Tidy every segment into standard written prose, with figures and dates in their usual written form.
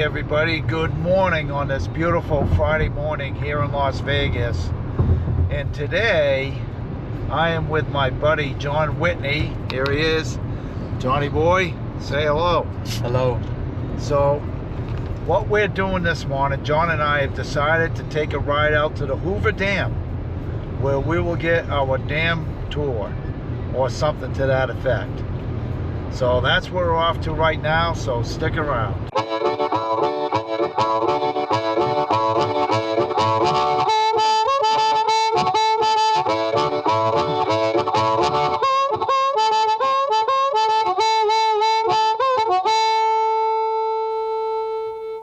Hey everybody, good morning on this beautiful Friday morning here in Las Vegas. And today I am with my buddy John Whitney. Here he is. Johnny boy, say hello. Hello. So what we're doing this morning, John and I have decided to take a ride out to the Hoover Dam, where we will get our dam tour or something to that effect. So that's where we're off to right now, so stick around.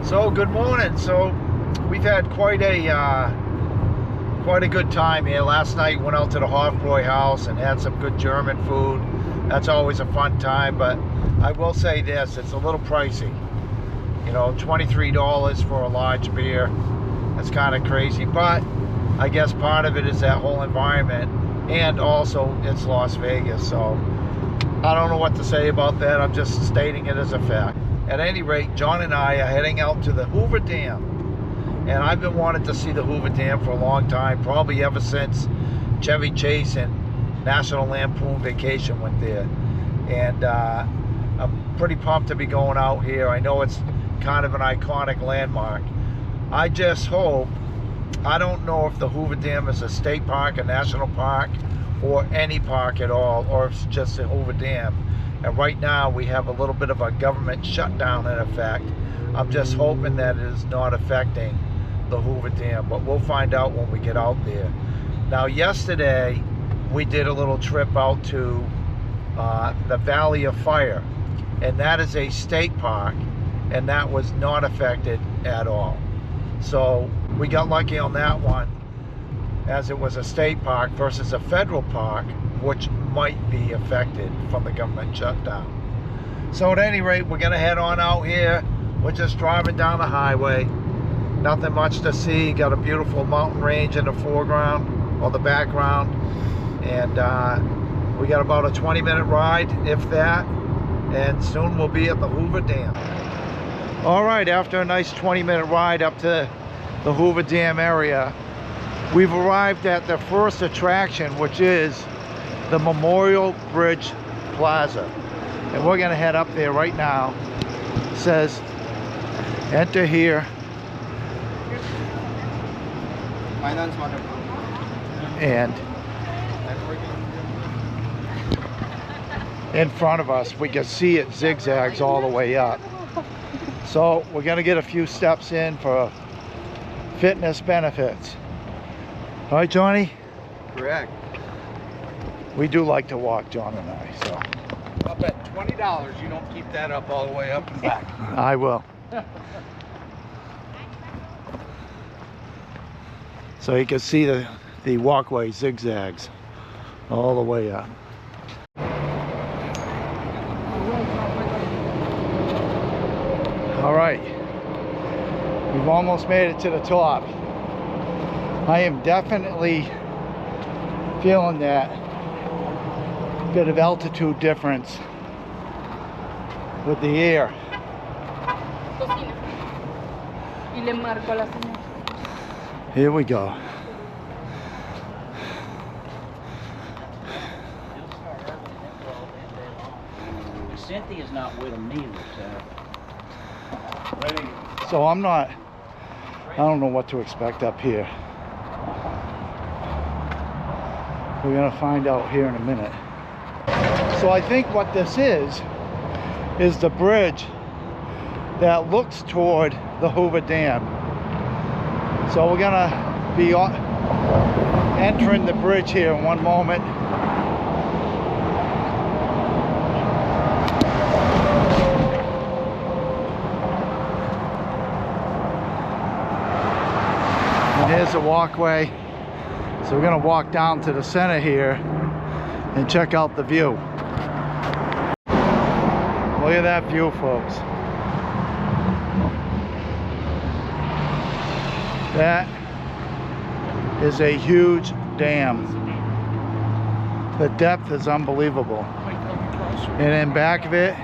So good morning. So we've had quite a good time here. Last night went out to the Hofbräu house and had some good German food. That's always a fun time, but I will say this, it's a little pricey. You know, $23 for a large beer. That's kind of crazy, but I guess part of it is that whole environment, and also it's Las Vegas, so I don't know what to say about that. I'm just stating it as a fact. At any rate, John and I are heading out to the Hoover Dam, and I've been wanting to see the Hoover Dam for a long time, probably ever since Chevy Chase and National Lampoon Vacation went there. And I'm pretty pumped to be going out here. I know it's kind of an iconic landmark. I just hope, I don't know if the Hoover Dam is a state park, a national park, or any park at all, or if it's just the Hoover Dam. And right now we have a little bit of a government shutdown in effect. I'm just hoping that it is not affecting the Hoover Dam, but we'll find out when we get out there. Now yesterday we did a little trip out to the Valley of Fire, and that is a state park, and that was not affected at all. So we got lucky on that one, as it was a state park versus a federal park, which might be affected from the government shutdown. So at any rate, we're gonna head on out here. We're just driving down the highway. Nothing much to see. Got a beautiful mountain range in the foreground or the background. And we got about a 20-minute ride, if that, and soon we'll be at the Hoover Dam. All right, after a nice 20-minute ride up to the Hoover Dam area, we've arrived at the first attraction, which is the Memorial Bridge Plaza. And we're gonna head up there right now. It says, enter here. And in front of us, we can see it zigzags all the way up. So we're gonna get a few steps in for fitness benefits. All right, Johnny? Correct. We do like to walk, John and I, so. I'll bet $20 you don't keep that up all the way up and back. I will. So you can see the walkway zigzags all the way up. All right, we've almost made it to the top. I am definitely feeling that bit of altitude difference with the air. Here we go. Cynthia's not with them neither, So I don't know what to expect up here. We're gonna find out here in a minute. So I think what this is the bridge that looks toward the Hoover Dam. So we're gonna be entering the bridge here in one moment. And here's the walkway. So we're gonna walk down to the center here and check out the view. Look at that view, folks. That is a huge dam. The depth is unbelievable. And in back of it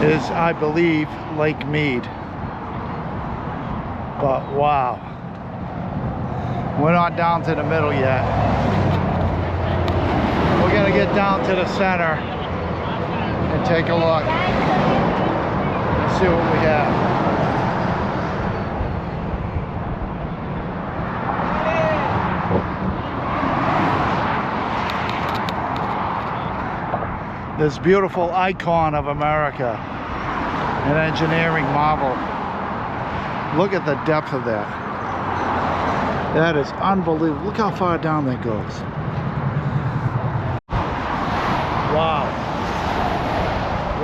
is, I believe, Lake Mead. But wow, we're not down to the middle yet. We're gonna get down to the center and take a look and see what we have. This beautiful icon of America, an engineering marvel. Look at the depth of that. That is unbelievable. Look how far down that goes. Wow.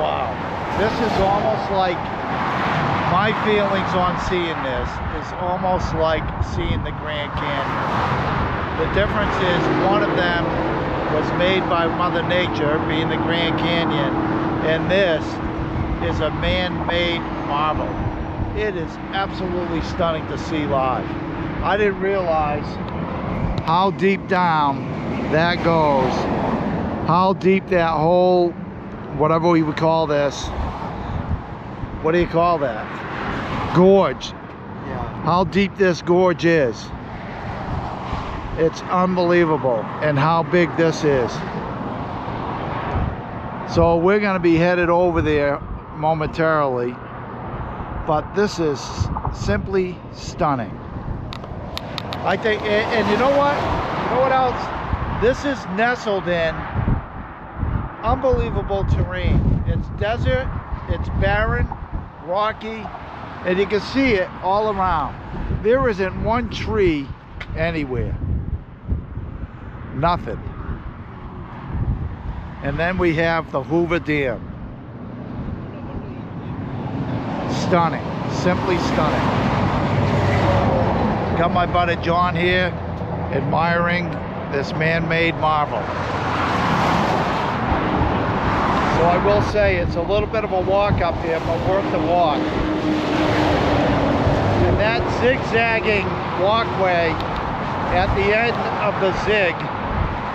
Wow. This is almost like, my feelings on seeing this is almost like seeing the Grand Canyon. The difference is one of them was made by Mother Nature, being the Grand Canyon, and this is a man-made marvel. It is absolutely stunning to see live. I didn't realize how deep down that goes, how deep that whole, whatever we would call this, what do you call that? Gorge. Yeah. How deep this gorge is. It's unbelievable, and how big this is. So we're going to be headed over there momentarily, but this is simply stunning. I think, and you know what? You know what else? This is nestled in unbelievable terrain. It's desert, it's barren, rocky, and you can see it all around. There isn't one tree anywhere. Nothing. And then we have the Hoover Dam. Stunning, simply stunning. Got my buddy John here admiring this man-made marvel. So I will say it's a little bit of a walk up here, but worth the walk. And that zigzagging walkway at the end of the zig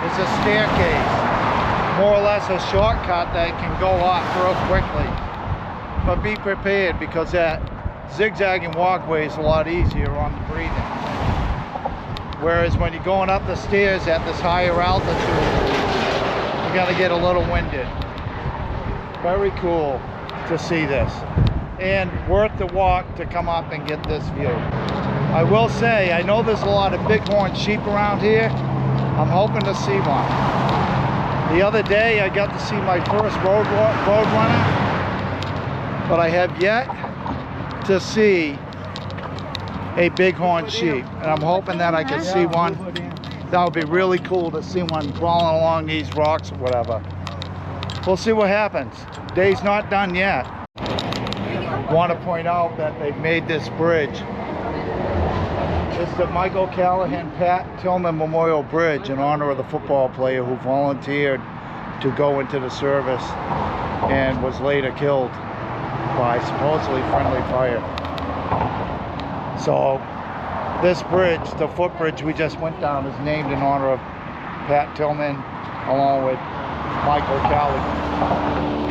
is a staircase, more or less a shortcut that can go up real quickly. But be prepared, because that zigzagging walkway is a lot easier on the breathing. Whereas when you're going up the stairs at this higher altitude, you're gonna get a little winded. Very cool to see this, and worth the walk to come up and get this view. I will say, I know there's a lot of bighorn sheep around here. I'm hoping to see one. The other day I got to see my first road runner, but I have yet to see a bighorn sheep, and I'm hoping that I can see one. That would be really cool to see one crawling along these rocks or whatever. We'll see what happens. Day's not done yet. Want to point out that they've made this bridge. It's the Michael Callahan Pat Tillman Memorial Bridge in honor of the football player who volunteered to go into the service and was later killed by supposedly friendly fire. So this bridge, the footbridge we just went down, is named in honor of Pat Tillman along with Michael Callahan.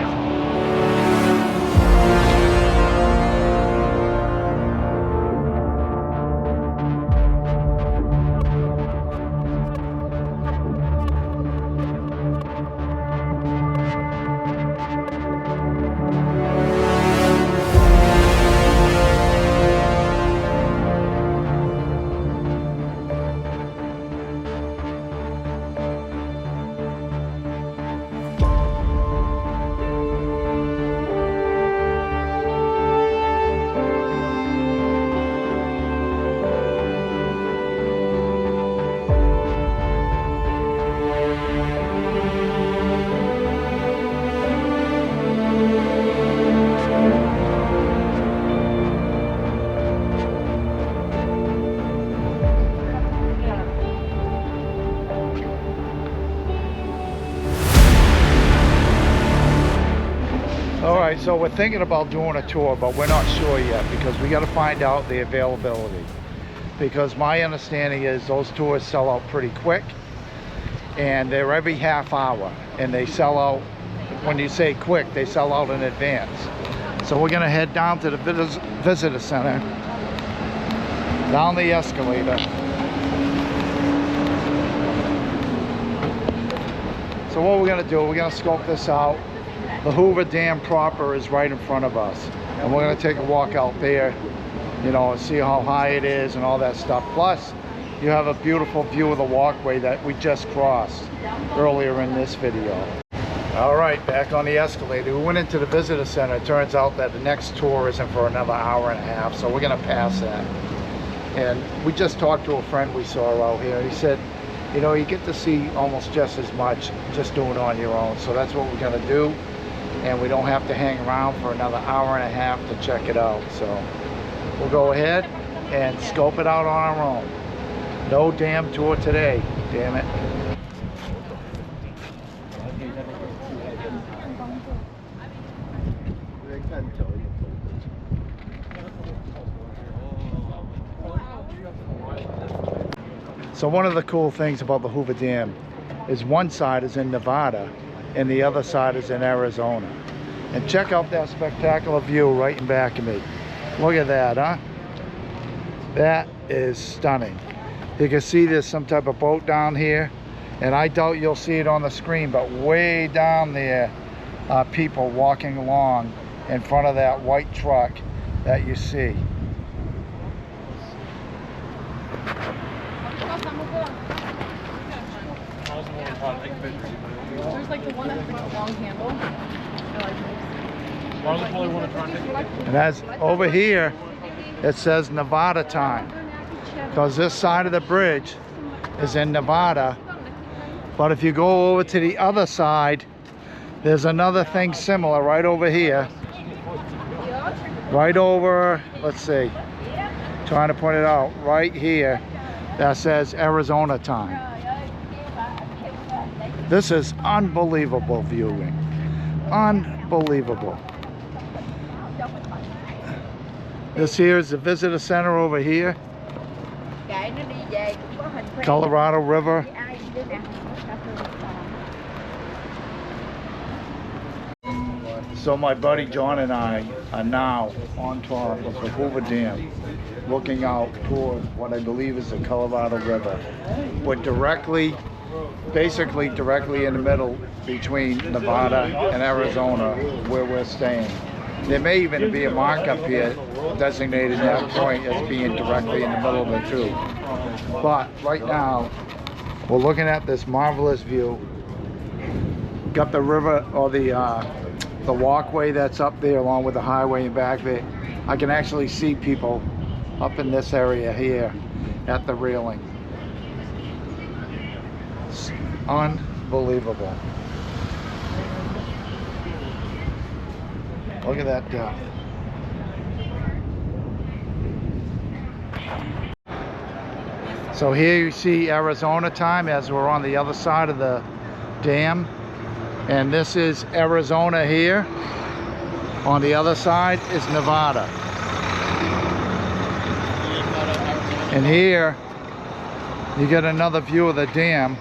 Alright, so we're thinking about doing a tour, but we're not sure yet because we got to find out the availability. Because my understanding is those tours sell out pretty quick, and they're every half hour, and they sell out, when you say quick, they sell out in advance. So we're going to head down to the visitor center down the escalator. So what we're gonna do, we're gonna scope this out. The Hoover Dam proper is right in front of us. And we're gonna take a walk out there, you know, and see how high it is and all that stuff. Plus, you have a beautiful view of the walkway that we just crossed earlier in this video. All right, back on the escalator. We went into the visitor center. It turns out that the next tour isn't for another hour and a half, so we're gonna pass that. And we just talked to a friend we saw out here. He said, you know, you get to see almost just as much just doing it on your own. So that's what we're gonna do. And we don't have to hang around for another hour and a half to check it out. So we'll go ahead and scope it out on our own. No damn tour today, damn it. So one of the cool things about the Hoover Dam is one side is in Nevada and the other side is in Arizona. And check out that spectacular view right in back of me. Look at that, huh? That is stunning. You can see there's some type of boat down here, and I doubt you'll see it on the screen, but way down there are people walking along in front of that white truck that you see. There's like the one that has like a long handle. I like those. And as over here, it says Nevada time, because this side of the bridge is in Nevada. But if you go over to the other side, there's another thing similar right over here. Right over, let's see, trying to point it out, right here, that says Arizona time. This is unbelievable viewing. Unbelievable. This here is the visitor center over here. Colorado River. So my buddy John and I are now on top of the Hoover Dam, looking out toward what I believe is the Colorado River. We're basically directly in the middle between Nevada and Arizona where we're staying. There may even be a mark up here designating that point as being directly in the middle of the two. But right now, we're looking at this marvelous view. Got the river, or the walkway that's up there along with the highway in back of it. I can actually see people up in this area here at the railing. It's unbelievable. Look at that depth. So here you see Arizona time as we're on the other side of the dam. And this is Arizona here. On the other side is Nevada. And here you get another view of the dam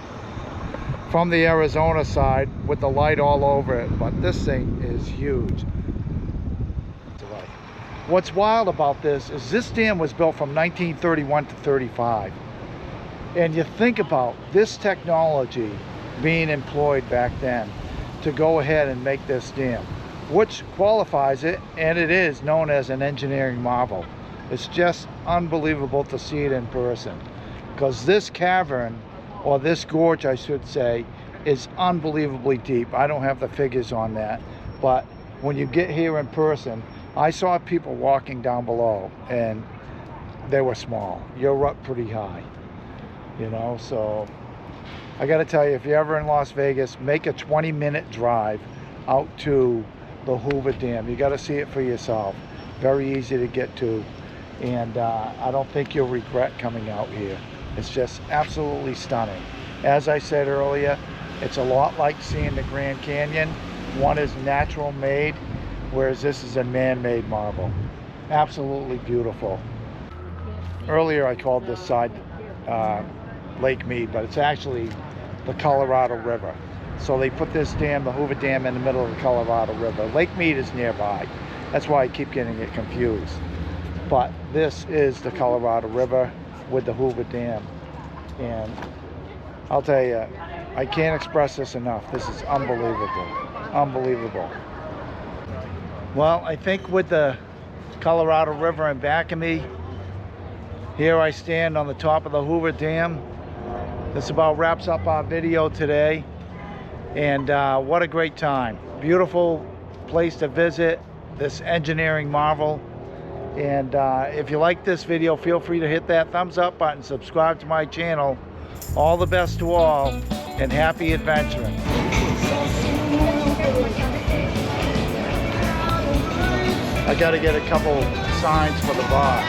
from the Arizona side with the light all over it. But this thing is huge. What's wild about this is this dam was built from 1931 to 35. And you think about this technology being employed back then to go ahead and make this dam, which qualifies it, and it is known as an engineering marvel. It's just unbelievable to see it in person, because this cavern, or this gorge I should say, is unbelievably deep. I don't have the figures on that, but when you get here in person, I saw people walking down below and they were small. You're up pretty high, you know. So I got to tell you, if you're ever in Las Vegas, make a 20-minute drive out to the Hoover Dam. You got to see it for yourself. Very easy to get to, and I don't think you'll regret coming out here. It's just absolutely stunning. As I said earlier, it's a lot like seeing the Grand Canyon. One is natural made, whereas this is a man-made marble. Absolutely beautiful. Earlier I called this side Lake Mead, but it's actually the Colorado River. So they put this dam, the Hoover Dam, in the middle of the Colorado River. Lake Mead is nearby. That's why I keep getting it confused. But this is the Colorado River with the Hoover Dam. And I'll tell you, I can't express this enough. This is unbelievable. Unbelievable. Well, I think with the Colorado River in back of me, here I stand on the top of the Hoover Dam. This about wraps up our video today. And what a great time. Beautiful place to visit, this engineering marvel. And if you like this video, feel free to hit that thumbs up button, subscribe to my channel. All the best to all, and happy adventuring. I got to get a couple signs for the bar,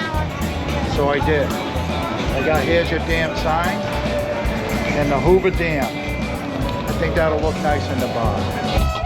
so I did. I got "Here's Your Damn Sign" and the Hoover Dam. I think that'll look nice in the bar.